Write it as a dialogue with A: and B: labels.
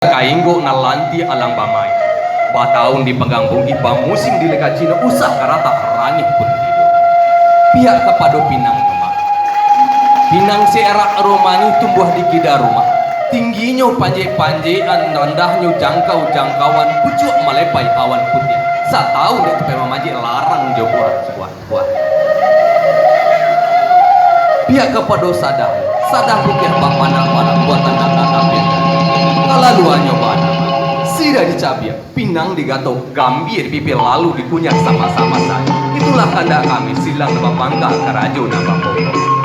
A: Kainggo nalanti alang bamai. Bataun di penggangbung iba musim di lega Cina usah karata rangit pun tidur. Pihak kepada pinang rumah. Pinang seerak romani tumbuh di kida rumah. Tingginya panjai-panjaian, rendahnya jangkau-jangkauan, pucuk melepai awan putih. Satau dek tepe mamaji larang jobuat buat. Pihak kepada sadar putih bak mana-mana buatan kakak kalaluannya mana sida dicabia pinang digato gambir pipil lalu dikunyah sama-sama saja. Itulah kanda kami silang nama bangga kerajo nama pokok.